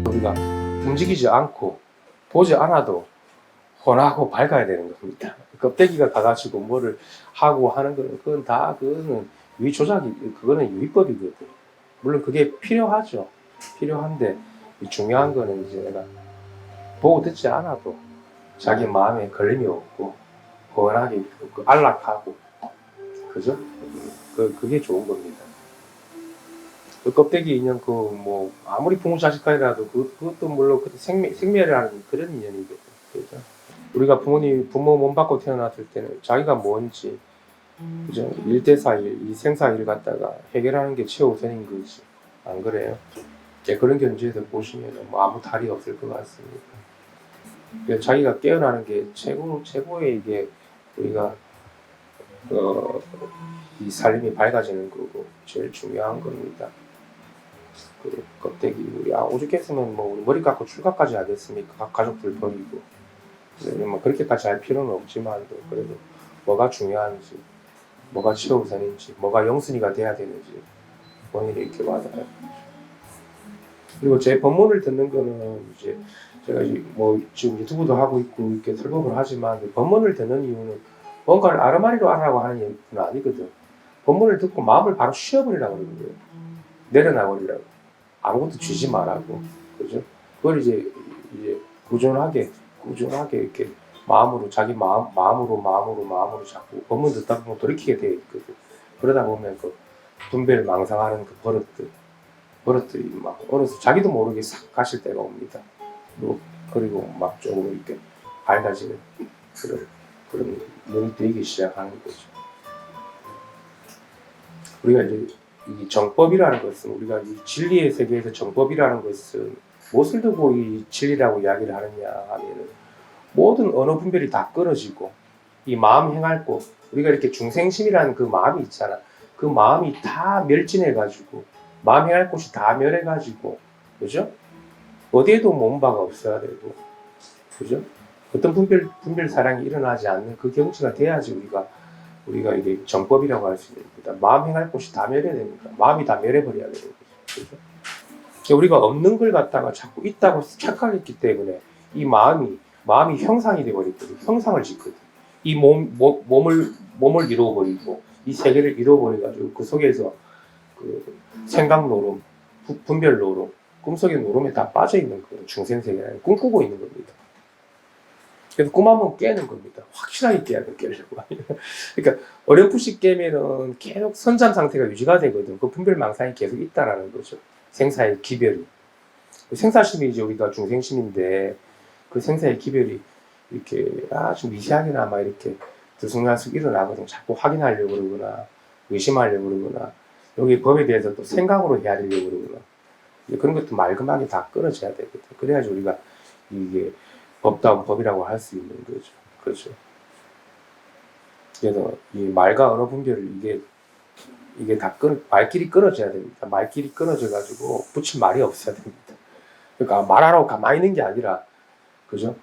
우리가 움직이지 않고 보지 않아도 훤하고 밝아야 되는 겁니다. 껍데기가 가가지고 뭐를 하고 하는 거는 그건 다 그거는 유의 조작이 그거는 유의법이거든. 물론 그게 필요하죠. 필요한데 중요한 거는 이제 내가 보고 듣지 않아도 자기 마음에 걸림이 없고 훤하게 안락하고 그죠? 그게 좋은 겁니다. 그 껍데기 인연 뭐 아무리 부모 자식간이라도 그것도 물론 생매라는 그런 인연이거든. 그죠? 우리가 부모 몸 받고 태어났을 때는 자기가 뭔지 그죠? 일대사일, 이 생사일 갖다가 해결하는 게 최우선인 거지. 안 그래요? 그런 견지에서 보시면 뭐 아무 탈이 없을 것 같습니다. 자기가 깨어나는 게 최고의 이게 우리가 이 삶이 밝아지는 거고 제일 중요한 겁니다. 그 껍데기 우리 오죽했으면 뭐 우리 머리 깎고 출가까지 하겠습니까? 가족들 버리고 뭐 그렇게까지 할 필요는 없지만 그래도 뭐가 중요한지 뭐가 최우선인지 뭐가 영순이가 돼야 되는지 본인이 이렇게 와닿아요. 그리고 제 법문을 듣는 거는 이제 제가 뭐 지금 유튜브도 하고 있고 이렇게 설법을 하지만 법문을 듣는 이유는 뭔가를 아르마리로 알아라고 하는 건 아니거든. 법문을 듣고 마음을 바로 쉬어버리라고 그러거든요. 내려놔버리라고. 아무것도 쥐지 말라고. 그죠? 그걸 이제 꾸준하게 이렇게 마음으로 자기 마음으로 자꾸 법문 듣다 보면 돌이키게 되어 있거든. 그러다 보면 그 분별 망상하는 그 버릇들이 막 어느새 자기도 모르게 싹 가실 때가 옵니다. 그리고 막 조금 이렇게 밝아지는 그런 눈이 뜨이기 시작하는 거죠. 우리가 이제 이 정법이라는 것은 우리가 이 진리의 세계에서 정법이라는 것은 무엇을 두고 이 진리라고 이야기를 하느냐 하면은 모든 언어 분별이 다 끊어지고 이 마음 행할 곳 우리가 이렇게 중생심이라는 그 마음이 있잖아. 그 마음이 다 멸진해가지고 마음 행할 곳이 다 멸해가지고 그죠? 어디에도 몸바가 없어야 되고 그죠? 어떤 분별 사랑이 일어나지 않는 그 경지가 돼야지 우리가 이게 정법이라고 할 수 있는 겁니다. 마음 행할 곳이 다 멸해야 됩니다. 마음이 다 멸해버려야 되는 거죠. 그죠? 우리가 없는 걸 갖다가 자꾸 있다고 착각했기 때문에 이 마음이 형상이 되어버리거든. 형상을 짓거든. 이 몸을 이루어버리고 이 세계를 이루어버려가지고 그 속에서 그 생각 노름, 분별 노름, 꿈속의 노름에 다 빠져있는 그런 중생세계를 꿈꾸고 있는 겁니다. 그래서 꿈 한번 깨는 겁니다. 확실하게 깨야 돼, 깨려고. 그러니까 어렴풋이 깨면은 계속 선잠 상태가 유지가 되거든. 그 분별망상이 계속 있다라는 거죠. 생사의 기별이. 생사심이 이제 우리가 중생심인데 그 생사의 기별이 이렇게 아주 미세하게나마 이렇게 들쑥날쑥 일어나거든. 자꾸 확인하려고 그러거나 의심하려고 그러거나 여기 법에 대해서 또 생각으로 헤아리려고 그러거나 그런 것도 말끔하게 다 끊어져야 되거든. 그래야지 우리가 이게 법다운 법이라고 할 수 있는 거죠. 그렇죠. 그래서 이 말과 언어 분별을 이게 다 말끼리 끊어져야 됩니다. 말끼리 끊어져 가지고 붙인 말이 없어야 됩니다. 그러니까 말하라고 가만히 있는 게 아니라 그죠?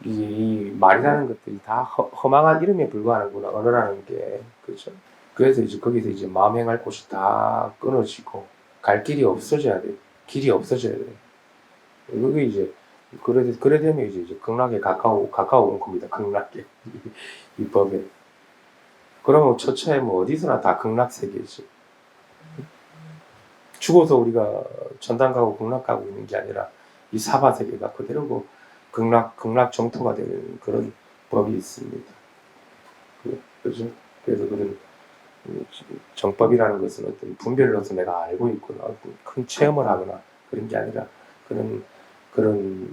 이 말이라는 것들이 다 허망한 이름에 불과하는구나 언어라는 게 그죠? 그래서 이제 거기서 이제 마음 행할 곳이 다 끊어지고 갈 길이 없어져야 돼. 길이 없어져야 돼. 그게 이제 그래 되면 이제 극락에 가까운 겁니다. 극락에 이 법에. 그러면 처처에 뭐 어디서나 다 극락 세계지. 죽어서 우리가 전당 가고 극락 가고 있는 게 아니라 이 사바 세계가 그대로고 극락 정토가 되는 그런 법이 있습니다. 그죠? 그래서 그런 정법이라는 것은 어떤 분별로서 내가 알고 있거나 어떤 큰 체험을 하거나 그런 게 아니라 그런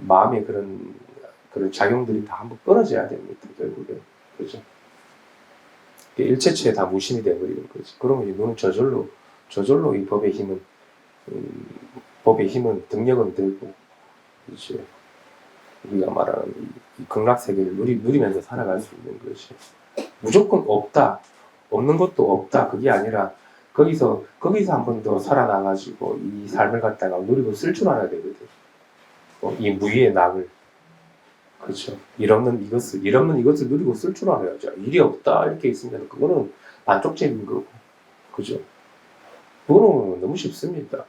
마음의 그런 작용들이 다 한번 끊어져야 됩니다. 결국에 그죠? 일체체에 다 무심이 되어버리는 거지. 그러면 너는 저절로 이 법의 힘은 등력은 들고 이제 우리가 말하는 이 극락 세계를 누리면서 살아갈 수 있는 것이 무조건 없는 것도 없다. 그게 아니라 거기서 한 번 더 살아나가지고 이 삶을 갖다가 누리고 쓸 줄 알아야 되거든. 이 무의의 낙을. 그렇죠. 일 없는 이것을 누리고 쓸 줄 알아야죠. 일이 없다 이렇게 있으면 그거는 반쪽짜리인 거고, 그죠? 그거는 너무 쉽습니다.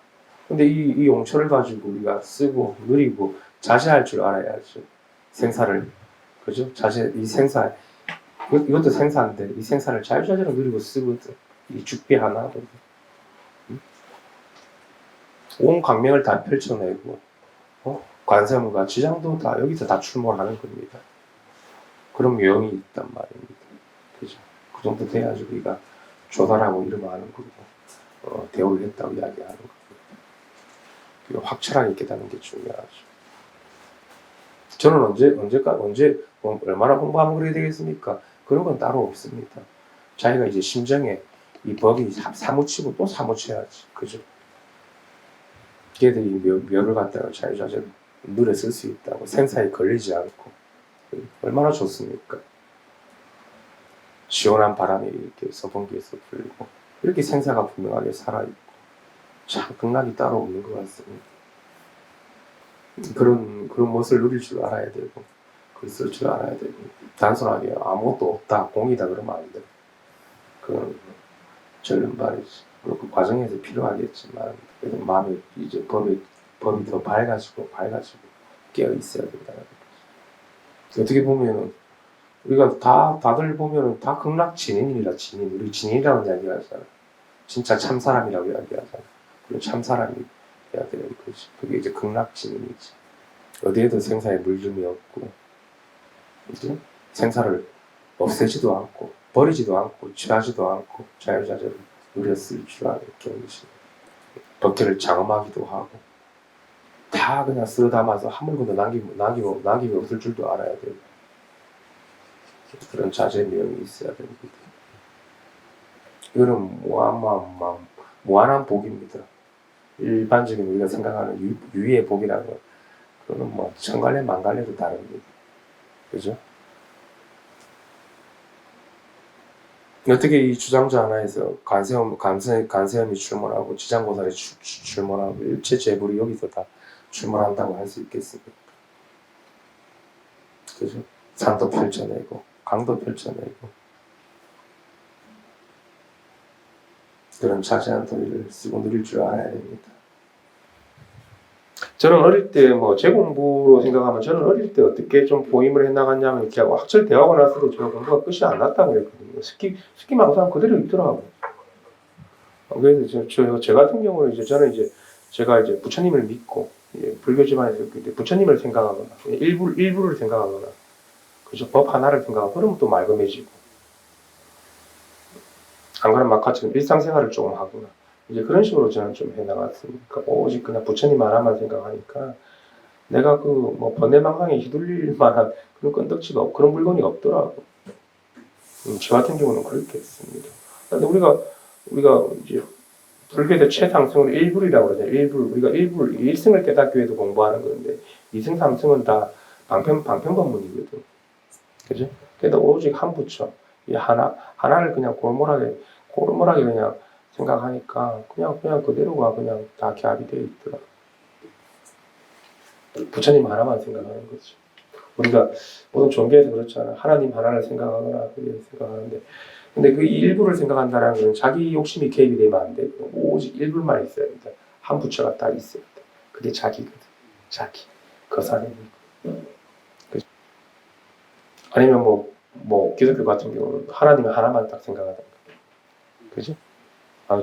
근데 이 용처를 가지고 우리가 쓰고 누리고 자제할 줄 알아야죠. 생사를, 그죠? 이 생사, 이것도 생사인데 이 생사를 자유자재로 누리고 쓰거든. 이 죽비 하나거든. 온 강명을 다 펼쳐내고 관세음과 지장도 다 여기서 다 출몰하는 겁니다. 그럼 요용이 있단 말입니다. 그죠? 그 정도 돼야지 우리가 조사라고 이름을 하는 거고 대우를 했다고 이야기하는 겁니다. 확철하게 깨닫는 게 중요하죠. 저는 언제 얼마나 공부하면 그래야 되겠습니까? 그런 건 따로 없습니다. 자기가 이제 심정에 이 법이 사무치고 또 사무쳐야지. 그죠? 걔들이 묘를 갖다가 자유자재로 눈에 쓸 수 있다고 생사에 걸리지 않고 얼마나 좋습니까? 시원한 바람이 이렇게 선풍기에서 불고 이렇게 생사가 분명하게 살아있고 참 극락이 따로 없는 것 같습니다. 그런 것을 누릴 줄 알아야 되고 그걸 쓸 줄 알아야 되고 단순하게 아무것도 없다 공이다 그러면 안 돼. 그건 절름발이지. 그 과정에서 필요하겠지만 그래도 마음이 이제 법이 더 밝아지고 깨어 있어야 된다는 거지. 어떻게 보면은 우리가 다들 보면은 다 극락 진인이라 진인. 우리 진인이라는 이야기 하잖아. 진짜 참 사람이라고 이야기하잖아. 그리고 참 사람이 돼야 되는 거지. 그게 이제 극락 진인이지. 어디에도 생사에 물름이 없고 이제 생사를 없애지도 않고 버리지도 않고 취하지도 않고 자유자재로 누렸을 줄 아는 경이시. 덕혜를 장엄하기도 하고 다 그냥 쓸어 담아서 한 물건도 남김이 없을 줄도 알아야 되고 그런 자제명이 있어야 됩니다. 이거는 무한한 복입니다. 일반적인 우리가 생각하는 유의의 복이라는 건 그거는 뭐 천갈래 만갈래도 다릅니다. 그죠? 어떻게 이 주장자 하나에서 간세음이 출몰하고 지장고살이 출몰하고 일체 재불이 여기서 다 출몰한다고 할 수 있겠습니까? 그죠? 산도 펼쳐내고 강도 펼쳐내고 그런 자세한 도리를 쓰고 누릴 줄 알아야 됩니다. 저는 어릴 때 제 공부로 생각하면 저는 어릴 때 어떻게 좀 보임을 해나갔냐면 이렇게 하고 학철 대하고 나서도 저 공부가 끝이 안 났다고 했거든요. 스키망상 그대로 있더라고요. 그래서 저 같은 경우는 저는 제가 부처님을 믿고 불교 집안에서 부처님을 생각하거나 일부를 생각하거나 그죠? 법 하나를 생각하고 그러면 또 맑음해지고 안 그러면 아까처럼 일상생활을 조금 하거나 이제 그런 식으로 저는 좀 해나갔으니까 오직 그냥 부처님 하나만 생각하니까 내가 그 뭐 번뇌망상에 휘둘릴 만한 그런 건덕지가 그런 물건이 없더라고. 저 같은 경우는 그렇게 했습니다. 근데 우리가 이제 불교의 최상승을 일불이라고 그러잖아요. 일불. 우리가 일승을 깨닫기 위해서 공부하는 건데, 이승, 삼승은 다 방편법문이거든. 그죠? 그래도 오직 한 부처. 이 하나를 그냥 골몰하게 그냥 생각하니까, 그냥 그대로가 그냥 다 결합이 되어 있더라. 부처님 하나만 생각하는 거지. 우리가 모든 종교에서 그렇잖아. 하나님 하나를 생각하거나, 그렇게 생각하는데, 근데 그 일부를 생각한다는 건 자기 욕심이 개입이 되면 안 되고 오직 일부만 있어야 된다. 한 부처가 딱 있어야 돼. 그게 자기거든. 자기. 그 사람이. 아니면 기독교 같은 경우는 하나님 하나만 딱 생각하다. 그죠?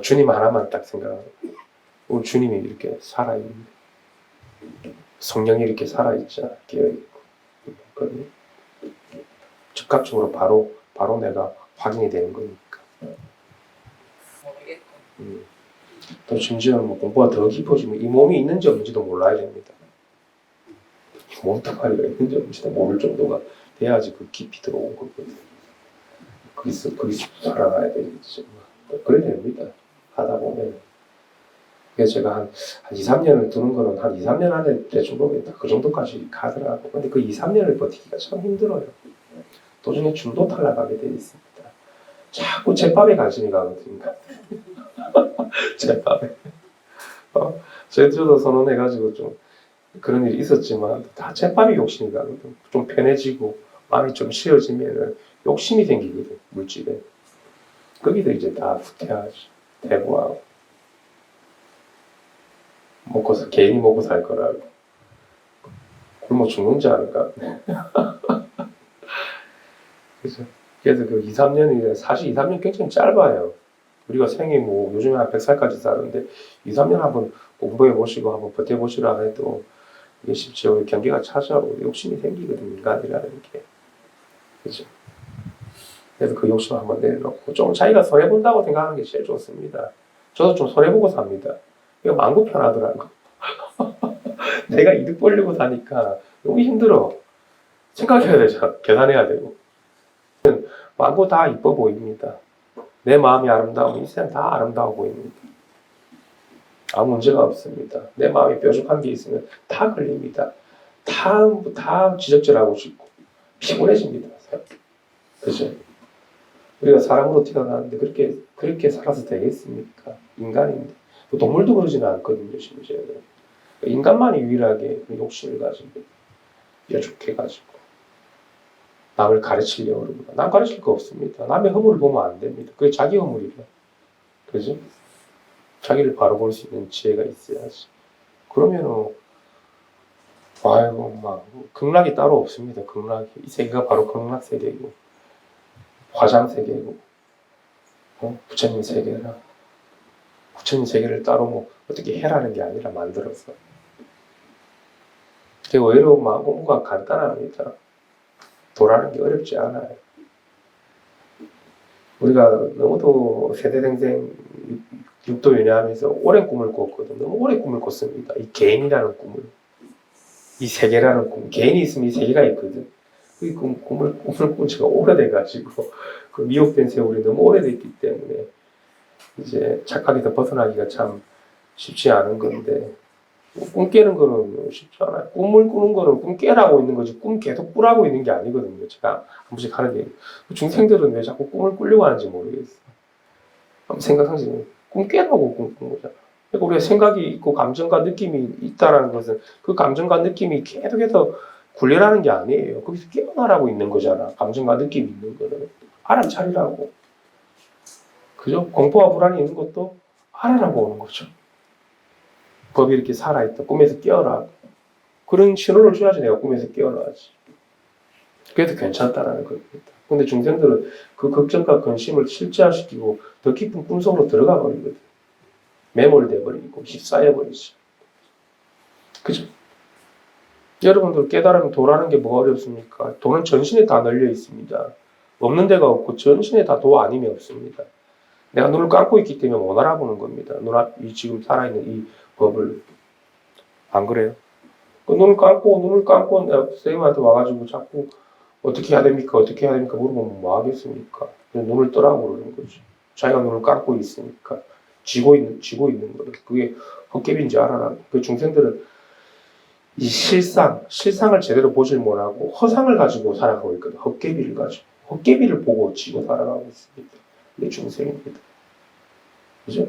주님 하나만 딱 생각하다. 우리 주님이 이렇게 살아있는데 성령이 이렇게 살아있잖아. 깨어있고. 그거든요. 즉각적으로 바로 내가 확인이 되는 거니까. 또 심지어 공부가 더 깊어지면 이 몸이 있는지 없는지도 몰라야 됩니다. 몸뚱아리가 있는지 없는지도 모를 정도가 돼야지 그 깊이 들어온 거거든요. 거기서 살아가야 되겠죠. 그래야 됩니다. 하다 보면. 그래서 제가 한 2, 3년을 두는 거는 한 2, 3년 안에 대충 보면 그 정도까지 가더라고. 근데 그 2, 3년을 버티기가 참 힘들어요. 도중에 중도 탈락하게 돼 있습니다. 자꾸 제밥에 관심이 가거든요. 제밥에. 저도 선언해가지고 좀 그런 일이 있었지만 다 제밥이 욕심이 가거든. 좀 편해지고 마음이 좀 쉬어지면은 욕심이 생기거든. 물질에. 거기서 이제 다 후퇴하지. 대부하고. 개인이 먹고 살 거라고. 굶어 죽는지 않을까. 그래서 그 2, 3년이 사실 2, 3년 굉장히 짧아요. 우리가 생이 요즘에 한 100살까지 사는데 2, 3년 한번 공부해 보시고 한번 버텨 보시라 해도 이게 쉽죠. 경계가 찾아오고 욕심이 생기거든요. 인간이라는 게. 그죠? 그래서 그 욕심을 한번 내려놓고 좀 자기가 손해본다고 생각하는 게 제일 좋습니다. 저도 좀 손해보고 삽니다. 이거 마음 편하더라고. 내가 이득 보려고 사니까 너무 힘들어. 생각해야 되잖아. 계산해야 되고. 마구 다 이뻐 보입니다. 내 마음이 아름다우면 이 세상 다 아름다워 보입니다. 아무 문제가 없습니다. 내 마음이 뾰족한 게 있으면 다 걸립니다. 다 지적질하고 싶고 피곤해집니다. 그죠? 우리가 사람으로 태어났는데 그렇게 살아서 되겠습니까? 인간인데. 동물도 그러지는 않거든요, 심지어는. 인간만이 유일하게 욕심을 가지고 뾰족해가지고 남을 가르치려고 그러구나. 남 가르칠 거 없습니다. 남의 허물을 보면 안 됩니다. 그게 자기 허물이래. 그죠? 자기를 바로 볼 수 있는 지혜가 있어야지. 그러면은, 극락이 따로 없습니다. 극락이. 이 세계가 바로 극락 세계이고, 화장 세계이고, 부처님 세계라. 부처님 세계를 따로 어떻게 해라는 게 아니라 만들어서. 의외로 공부가 간단합니다. 도라는 게 어렵지 않아요. 우리가 너무도 세대생생 육도 윤회하면서 오랜 꿈을 꿨거든. 너무 오랜 꿈을 꿨습니다. 이 개인이라는 꿈을. 이 세계라는 꿈. 개인이 있으면 이 세계가 있거든. 그 꿈을 꾼 지가 오래돼가지고, 그 미혹된 세월이 너무 오래됐기 때문에, 이제 착각에서 벗어나기가 참 쉽지 않은 건데, 꿈 깨는 거는 쉽지 않아요. 꿈을 꾸는 거는 꿈 깨라고 있는 거지 꿈 계속 꾸라고 있는 게 아니거든요. 제가 한 번씩 하는 얘기. 중생들은 왜 자꾸 꿈을 꾸려고 하는지 모르겠어요. 한번 생각하시면 꿈 깨라고 꿈 꾸는 거잖아. 그러니까 우리가 생각이 있고 감정과 느낌이 있다는 것은 그 감정과 느낌이 계속해서 굴려라는 게 아니에요. 거기서 깨어나라고 있는 거잖아. 감정과 느낌이 있는 거는. 알아차리라고. 그죠? 공포와 불안이 있는 것도 알아라고 오는 거죠. 법이 이렇게 살아있다. 꿈에서 깨어나. 그런 신호를 줘야지 내가 꿈에서 깨어나지. 그래도 괜찮다라는 겁니다. 근데 중생들은 그 걱정과 근심을 실제화시키고 더 깊은 꿈속으로 들어가 버리거든. 매몰돼 버리고 휩싸여 버리지. 그죠? 여러분들 깨달으면 도라는 게 뭐가 어렵습니까? 도는 전신에 다 널려 있습니다. 없는 데가 없고 전신에 다 도 아님이 없습니다. 내가 눈을 감고 있기 때문에 못 알아보는 겁니다. 눈앞이 지금 살아있는 이 법을. 안 그래요? 그 눈을 감고 내가 선생님한테 와가지고 자꾸 어떻게 해야 됩니까? 어떻게 해야 됩니까? 물어보면 뭐 하겠습니까? 눈을 떠라고 그러는 거지. 자기가 눈을 감고 있으니까. 쥐고 있는 거예요. 그게 헛개비인지 알아라. 그 중생들은 이 실상을 제대로 보질 못하고 허상을 가지고 살아가고 있거든. 헛개비를 가지고. 헛개비를 보고 지고 살아가고 있습니다. 이게 중생입니다. 그죠?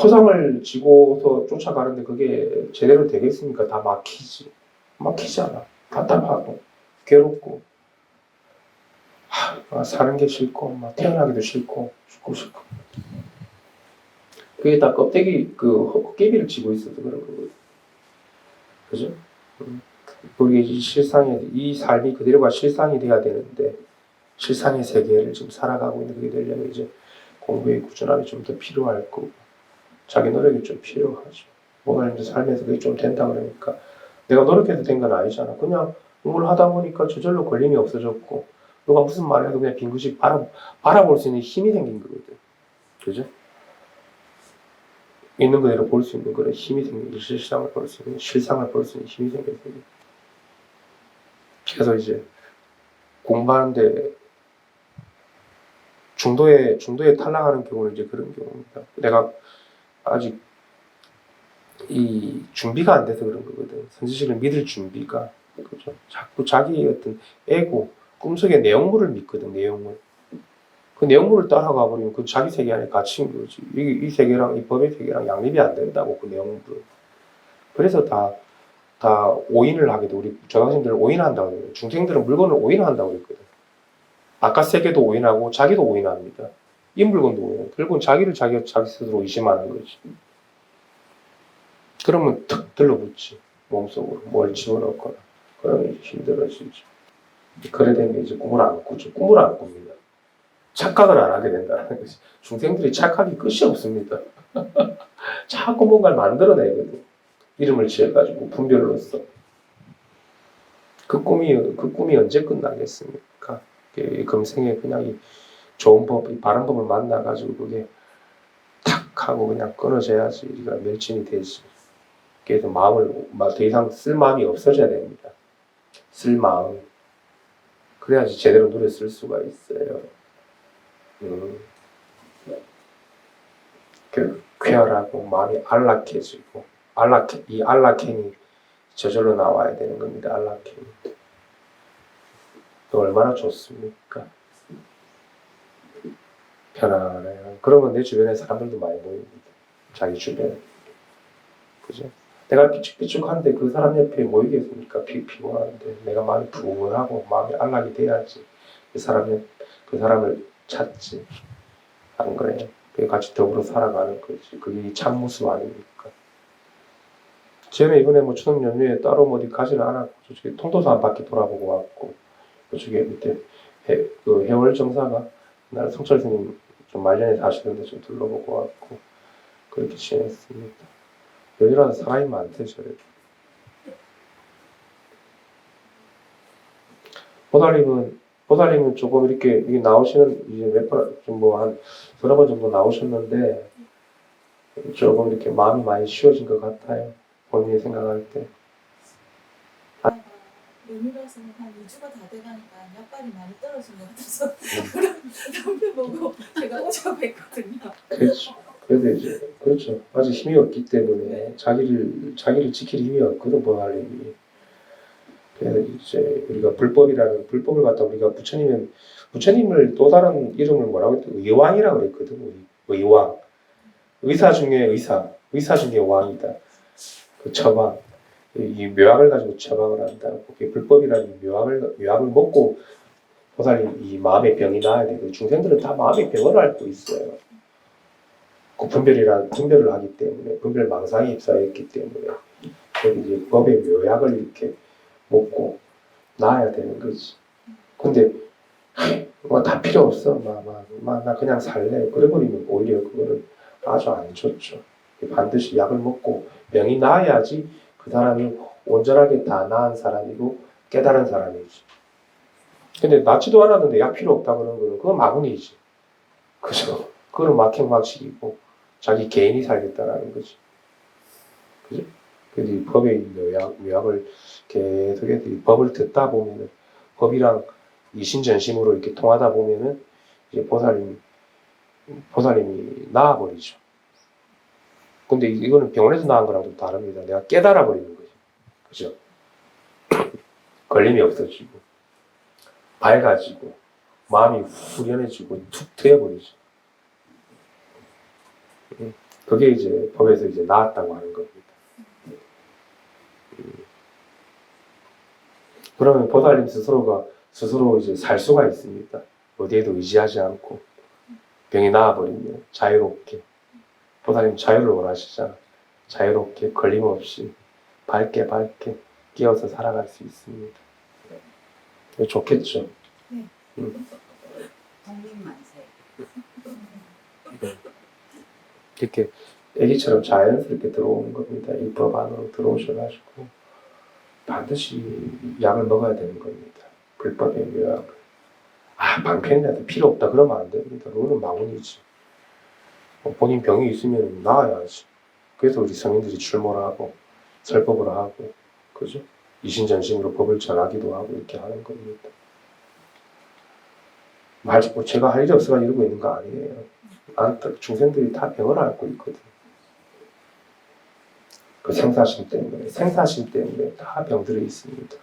허상을 지고서 쫓아가는데 그게 제대로 되겠습니까? 다 막히지. 막히잖아. 답답하고, 괴롭고, 사는 게 싫고, 막 태어나기도 싫고, 죽고 싶고. 그게 다 껍데기, 헛개비를 지고 있어서 그런 거거든. 그죠? 그게 이 삶이 그대로가 실상이 돼야 되는데, 실상의 세계를 지금 살아가고 있는 그게 되려면 이제 공부의 꾸준함이 좀 더 필요할 거고, 자기 노력이 좀 필요하죠. 목사님도 삶에서 그게 좀 된다 그러니까, 내가 노력해도 된 건 아니잖아. 그냥 공부를 하다 보니까 저절로 걸림이 없어졌고, 누가 무슨 말을 해도 그냥 빙긋이 바라볼 수 있는 힘이 생긴 거거든. 그죠? 있는 그대로 볼 수 있는 그런 힘이 생긴 거, 실상을 볼 수 있는, 실상을 볼 수 있는 힘이 생겼어요. 그래서 이제 공부하는데 중도에 탈락하는 경우는 이제 그런 경우입니다. 내가 아직 이 준비가 안 돼서 그런 거거든. 선지식을 믿을 준비가. 그죠? 자꾸 자기 어떤 에고, 꿈속의 내용물을 믿거든, 내용물. 그 내용물을 따라가 버리면 그 자기 세계 안에 갇힌 거지. 이 세계랑, 이 법의 세계랑 양립이 안 된다고, 그 내용물은. 그래서 다 오인을 하게 돼. 우리 저학생들은 오인한다고 그래요. 중생들은 물건을 오인한다고 그랬거든. 아까 세계도 오인하고 자기도 오인합니다. 이 물건도 오인. 결국은 자기를 자기 스스로 의심하는 거지. 그러면 툭 들러붙지. 몸속으로 뭘 집어넣거나. 그러면 이제 힘들어지죠. 그래 되면 이제 꿈을 안 꾸죠. 꿈을 안 꿉니다. 착각을 안 하게 된다는 거지. 중생들이 착각이 끝이 없습니다. 자꾸 뭔가를 만들어내거든. 이름을 지어가지고 분별로써. 그 꿈이 언제 끝나겠습니까? 금생에 그냥 이 좋은 법, 이 바른 법을 만나가지고 그게 탁 하고 그냥 끊어져야지 우리가 멸진이 되지. 그래서 마음을 더 이상 쓸 마음이 없어져야 됩니다. 쓸 마음. 그래야지 제대로 눈에 쓸 수가 있어요. 쾌활하고 마음이 안락해지고 이 안락행이 저절로 나와야 되는 겁니다. 안락행이. 얼마나 좋습니까? 편안해요. 그러면 내 주변에 사람들도 많이 보입니다. 자기 주변에. 그죠? 내가 삐쭉삐쭉한데 그 사람 옆에 모이겠습니까? 피곤한데 내가 마음이 부원하고 마음이 안락이 돼야지 그 사람을 찾지. 안 그래요? 같이 더불어 살아가는 거지. 그게 참 모습 아닙니까? 저는 이번에 추석 연휴에 따로 어디 가지는 않았고, 저쪽에 통도사 한 바퀴 돌아보고 왔고, 그쪽에 밑에 해월 정사가 옛날 성철 스님 좀 말년에 사시는데 좀 둘러보고 왔고, 그렇게 지냈습니다. 연휴라서 사람이 많대, 저래. 보살님은 조금 이렇게 나오시는, 이제 몇 번, 한 서너 번 정도 나오셨는데, 조금 이렇게 마음이 많이 쉬워진 것 같아요. 본인이 생각할 때. 연휴라서 한 2주가 다 돼가니까 약발이 많이 떨어진 것 같아서 그런 남편 보고 제가 오자고 했거든요. 그렇죠. 그래도 이제 그렇죠. 아직 힘이 없기 때문에 자기를 지킬 힘이 없거든, 보살님이. 그래서 이제 우리가 불법을 갖다 우리가 부처님을 또 다른 이름을 뭐라고 했더 의왕이라고 그랬거든. 의왕. 의사 중에 왕이다. 그 처방. 이 묘학을 가지고 처방을 한다고. 불법이라는 묘학을 먹고 보살님 이 마음의 병이 나야 되고, 중생들은 다 마음의 병을 앓고 있어요. 그 분별을 하기 때문에, 분별 망상이 입사했기 때문에, 그래서 이제 법의 묘약을 이렇게 먹고 나아야 되는 거지. 근데 뭐 다 필요 없어. 나 그냥 살래. 그래버리면 오히려 그거는 아주 안 좋죠. 반드시 약을 먹고 병이 나아야지 그 사람이 온전하게 다 나은 사람이고 깨달은 사람이지. 근데 낫지도 않았는데 약 필요 없다 그러는 거는 그건 마구니지. 그죠? 그거는 막행막식이고 자기 개인이 살겠다라는 거지. 그죠? 그래서 이 법의 요약을 계속해서 이 법을 듣다 보면은 법이랑 이신전심으로 이렇게 통하다 보면은 이제 보살님이 나아버리죠. 근데 이거는 병원에서 나은 거랑 좀 다릅니다. 내가 깨달아 버리는 거죠. 그죠? 걸림이 없어지고 밝아지고 마음이 후련해지고 툭 트여버리죠. 그게 이제 법에서 이제 나았다고 하는 겁니다. 그러면 보살님 스스로 이제 살 수가 있습니다. 어디에도 의지하지 않고 병이 나아버리면 자유롭게 보살님 자유를 원하시잖아. 자유롭게 걸림없이 밝게 끼어서 살아갈 수 있습니다. 좋겠죠. 네. 독립만세. 이렇게 애기처럼 자연스럽게 들어오는 겁니다. 이 법 안으로 들어오셔가지고 반드시 약을 먹어야 되는 겁니다. 불법의 묘약을. 방편이라도 필요 없다 그러면 안 됩니다. 그거는 망언이지. 본인 병이 있으면 나아야지. 그래서 우리 성인들이 출모를 하고 설법을 하고 그죠? 이신전심으로 법을 전하기도 하고 이렇게 하는 겁니다. 제가 할 일이 없어가 이러고 있는 거 아니에요. 중생들이 다 병을 앓고 있거든. 그 생사심 때문에 다 병들어 있습니다.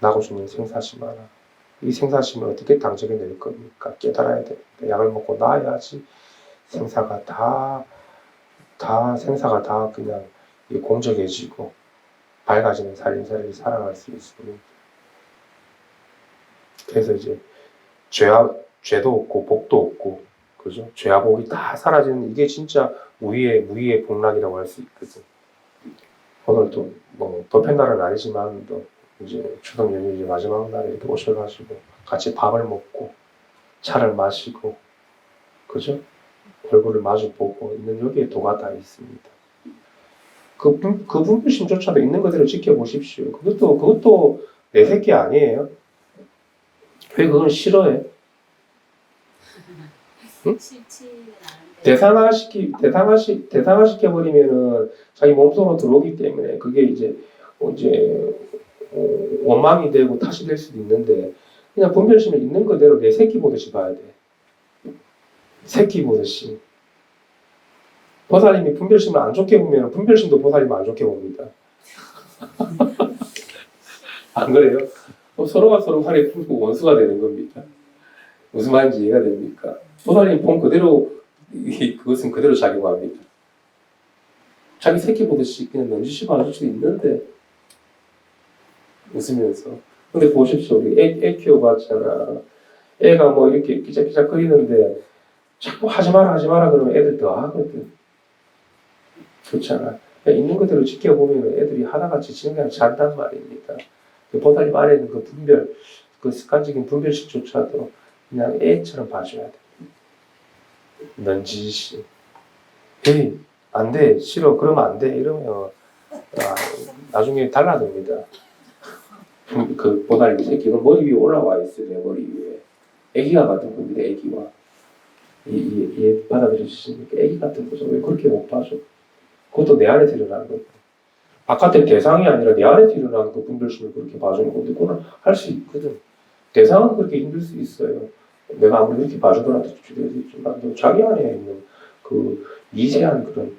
나고 죽는 생사심 하나. 이 생사심을 어떻게 당적에 낼 겁니까? 깨달아야 됩니다. 약을 먹고 나아야지 생사가 다 그냥 공적해지고 밝아지는 살림살이를 살아갈 수 있습니다. 그래서 이제 죄도 없고 복도 없고 그죠? 죄와 복이 다 사라지는 이게 진짜 무의의 복락이라고 할 수 있거든. 오늘도 뭐 도편날은 아니지만 또 이제 추석 연휴 이제 마지막 날에 이렇게 오셔가지고 같이 밥을 먹고 차를 마시고 그죠? 얼굴을 마주 보고 있는 여기에 도가 다 있습니다. 그 분별심조차도 있는 그대로 지켜보십시오. 그것도 내 새끼 아니에요. 왜 그걸 싫어해? 응? 싫지 않은데. 대상화시켜버리면은 자기 몸속으로 들어오기 때문에 그게 이제 원망이 되고 탓이 될 수도 있는데 그냥 분별심을 있는 그대로 내 새끼 보듯이 봐야 돼. 새끼 보듯이. 보살님이 분별심을 안 좋게 보면 분별심도 보살님을 안 좋게 봅니다. 안 그래요? 서로가 서로 활에 풀고 원수가 되는 겁니다. 무슨 말인지 이해가 됩니까? 보살님 본 그대로 그것은 그대로 작용합니다. 자기 새끼 보듯이 그냥 넌지시 봐줄 수 있는데 웃으면서. 근데 보십시오. 우리 애 키워봤잖아. 애가 뭐 이렇게 끼작끼작 거리는데 자꾸 하지 마라 그러면 애들 더 하거든. 그렇잖아. 있는 그대로 지켜보면 애들이 하다가 지치는 게 아니라 잔단 말입니다. 보살님 안에 있는 그 분별, 그 습관적인 분별식조차도 그냥 애처럼 봐줘야 돼. 넌지시. 에이, 안 돼. 싫어. 그러면 안 돼. 이러면 나중에 달라집니다. 그 보살님 새끼가 머리 위에 올라와 있어요. 내 머리 위에. 애기가 같은 겁니다. 애기와. 얘 받아들여 주시니까 애기 같은 거죠. 왜 그렇게 못 봐줘? 그것도 내 안에서 일어나는 거예요. 바깥의 대상이 아니라 내 안에서 일어나는 그 분별심을 그렇게 봐주는 건데 그거는 할 수 있거든. 대상은 그렇게 힘들 수 있어요. 내가 아무리 이렇게 봐주더라도 주되어지지만 자기 안에 있는 그 미세한 그런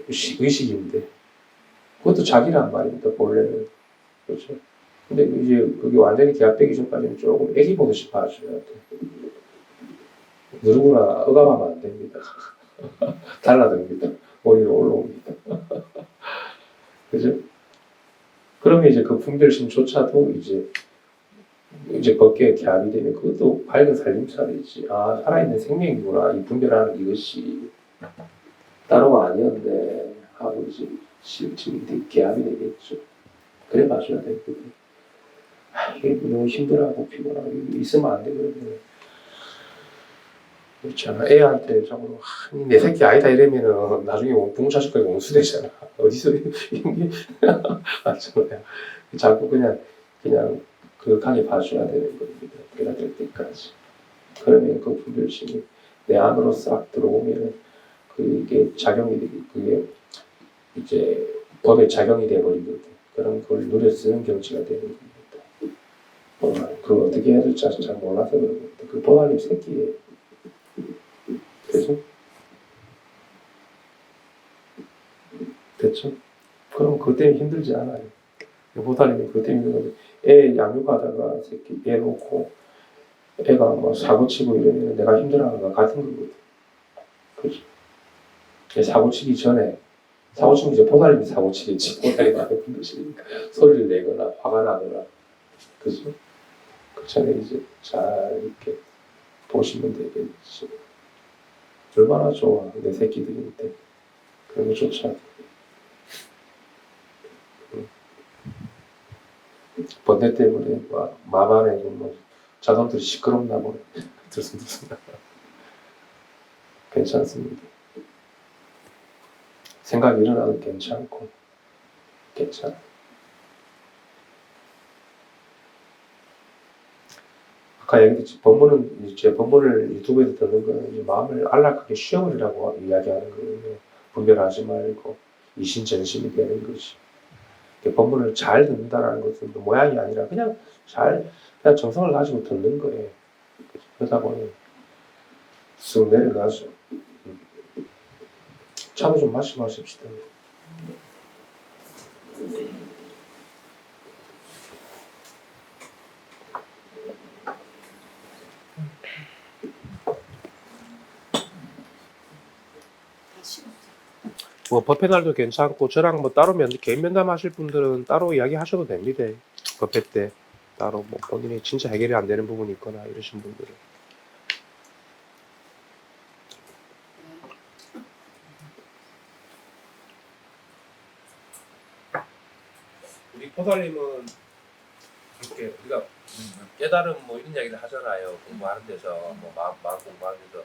의식인데 그것도 자기란 말입니다. 본래는. 그렇죠. 근데 이제 그게 완전히 개합되기 전까지는 조금 애기 보듯이 봐줘야 돼. 누구나 억압하면 안 됩니다. 달라듭니다. 머리로 올라옵니다. 그죠? 그러면 이제 그 분별심조차도 이제 법계에 개합이 되면 그것도 밝은 살림살이지. 살아있는 생명이구나. 이 분별하는 이것이 따로가 아니었네. 하고 이제 지금 개합이 되겠죠. 그래 봐줘야 되거든. 이게 너무 힘들어하고 피곤하고 있으면 안 되거든. 그렇잖아. 애한테 자꾸 내 새끼 아니다 이러면은 나중에 부모 자식까지 원수되잖아. 어디서 이게 맞잖아요. 자꾸 그냥 그렇게 봐줘야 되는 겁니다. 깨달을 때까지. 그러면 그 분별심이 내 안으로 싹 들어오면 그게 작용이 되기 그게 이제 법의 작용이 돼버리거든. 그런 걸 누려 쓰는 경지가 되는 겁니다. 그걸 어떻게 해야 될지 잘 몰라서 그런 겁니다. 그 보살님 새끼예요. 그래서 됐죠? 그럼 그것 때문에 힘들지 않아요. 보살님이 그것 때문에 힘든 건데 애 양육하다가 새끼 애 놓고 애가 뭐 사고 치고 이러면 내가 힘들어하는 거 같은 거거든. 그죠? 사고 치기 전에 사고 치면 이제 보살님이 사고 치겠지. 보살이 나를 힘드시니까 소리를 내거나 화가 나거나 그죠? 그 전에 이제 잘 이렇게 보시면 되겠지. 얼마나 좋아 내 새끼들인데 그런 거 좋잖아. 번뇌 때문에 맘 안에 뭐 자손들이 시끄럽나 보네. 들숨들숨 괜찮습니다. 생각이 일어나도 괜찮고 괜찮아. 아까 얘기했지 법문은 이제 법문을 유튜브에서 듣는 거는 이제 마음을 안락하게 쉬어버리라고 이야기하는 거예요. 분별하지 말고 이신전심이 되는 거지. 법문을 잘 듣는다라는 것은 모양이 아니라 그냥 정성을 가지고 듣는 거예요. 그러다 보니 쑥 내려가죠. 차도 좀 마시고 하십시다. 다 식었죠. 뭐 법회 날도 괜찮고 저랑 뭐 따로 개인 면담하실 분들은 따로 이야기하셔도 됩니다. 법회 때 따로 뭐 본인이 진짜 해결이 안 되는 부분이 있거나 이러신 분들은. 우리 포살님은 이렇게 우리가 깨달음 뭐 이런 이야기를 하잖아요. 공부하는 데서 뭐 마음 공부하는 데서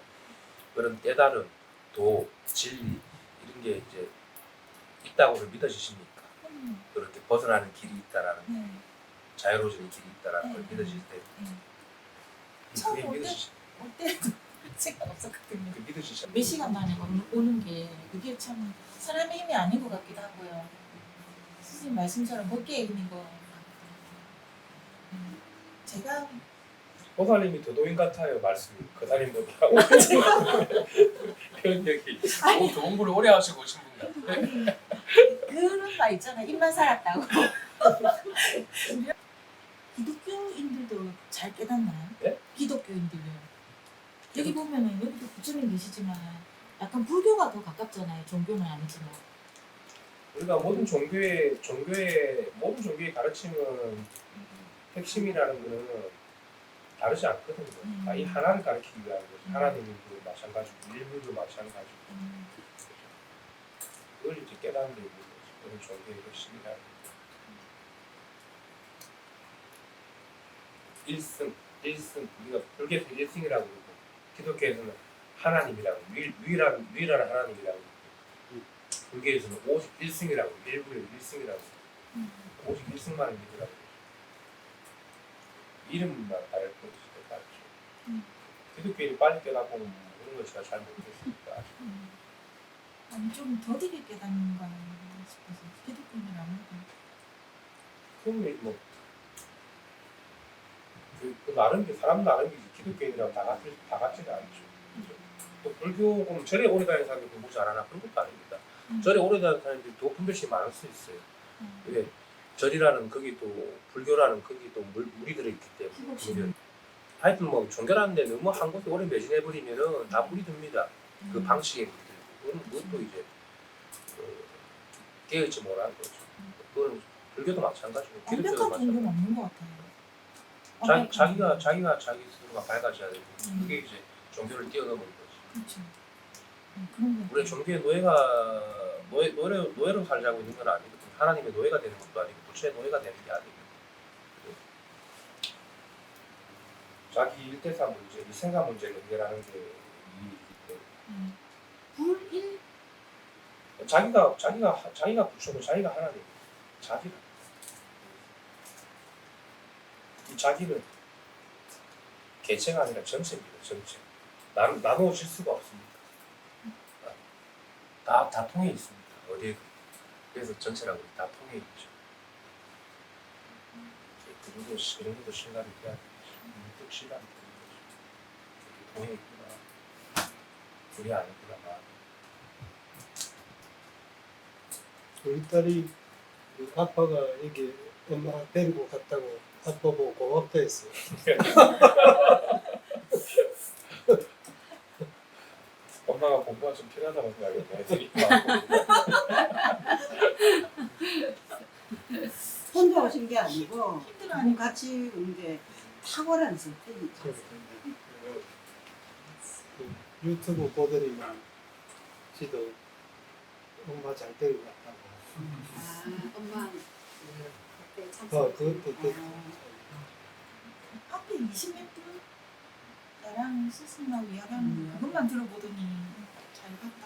그런 깨달음, 도, 진리 이런 게 이제 있다고를 믿어지십니까? 그렇게 벗어나는 길이 있다라는 네. 자유로워지는 길이 있다라는 걸 믿어질 때 처음 그게 올 믿어지시 때도 생각 없었거든요. 그 믿어지시 몇 시간 만에 오는 게 그게 참 사람의 힘이 아닌 것 같기도 하고요. 선생님 말씀처럼 법계에 있는 거 제가 호사님이 도도인 같아요 말씀이 그사님보다 표현력이 아니. 공부를 오래 하시고 오신 분 같아요. 그런 말 있잖아. 입만 살았다고. 기독교인들도 잘 깨닫나요? 네? 기독교인들요. 여기 보면은 여기도 부처님 계시지만 약간 불교가 더 가깝잖아요. 종교는 아니지만. 우리가 모든 종교의 모든 종교의 가르침은 핵심이라는 거는 다르지 않거든요. 다 이 하나를 가르치기 위한 거지. 하나님도 마찬가지고 일부도 마찬가지고 그걸 이제 깨닫는 게 있는 거지. 그런 종교의 핵심이라는 거. 일승 우리가 불교에서 일승이라고 그러고 기독교에서는 하나님이라고 유일한 하나님이라고 불교에서는 오직 일승이라고 일부의 일승이라고 오직 일승만을 믿으라고 이름만 다를 뿐이지 다르죠. 기독교인이 빨리 깨닫고 그런 걸 제가 잘 모르겠으니까 아니 좀 더디게 깨닫는가 싶어서 기독교인은 아무래도 그러면 뭐 그 나름 사람 나름이지 기독교인이랑 다 같지는 않죠. 그죠? 또 불교는 절에 오래 다니는 사람들이 공부 잘하나 그런 것도 아닙니다. 절에 오래 다니는 사람들이 더 분별심이 많을 수 있어요. 왜 절이라는 거기 또 불교라는 거기 또 물이 들어있기 때문에 분별. 하여튼 뭐 종교라는데 너무 한 곳에 오래 매진해버리면은 다 물이 듭니다. 그 방식에 물이 들고 그것도 이제 깨어있지 못하는 거죠. 그건 불교도 마찬가지고 기독교도 완벽한 마찬가지고. 종교는 없는 것 같아요. 자기가 자기 스스로가 밝아져야 되고 그게 이제 종교를 뛰어넘는 거지. 그렇죠. 그런 거. 우리 종교의 노예로 살자고 있는 건 아니거든. 하나님의 노예가 되는 것도 아니고 부처의 노예가 되는 게 아니고 자기 일대사 문제, 이 생각 문제를 해결하는 게 이익이기 때문에 불일 자기가 부처고 자기가 하나님 이 자기는 개체가 아니라 전체입니다. 전체. 나누어질 수가 없습니다. 다 통해 있습니다. 어디에 그래서 전체라고 다 통해 있죠. 그 정도도 실감이 돼야 되죠. 또 실감이 되는 거죠. 통해 있구나. 우리 아니구나. 우리 딸이 그 아빠가 여기 엄마 데리고 갔다고 아빠 보고 고맙다 했어. 엄마가 공부가 좀 필요하다고 생각했네. 애들이 혼자 오신 게 아니고 힘들어하니까 같이 온 게 탁월한 선택이죠. 그 유튜브 보더니만 지도 엄마 잘 데리고 갔다고. 엄마 그때 참. 그것도 또 앞에 20몇 분 나랑 스승하고 이야기하는 그것만 들어보더니 잘 봤다.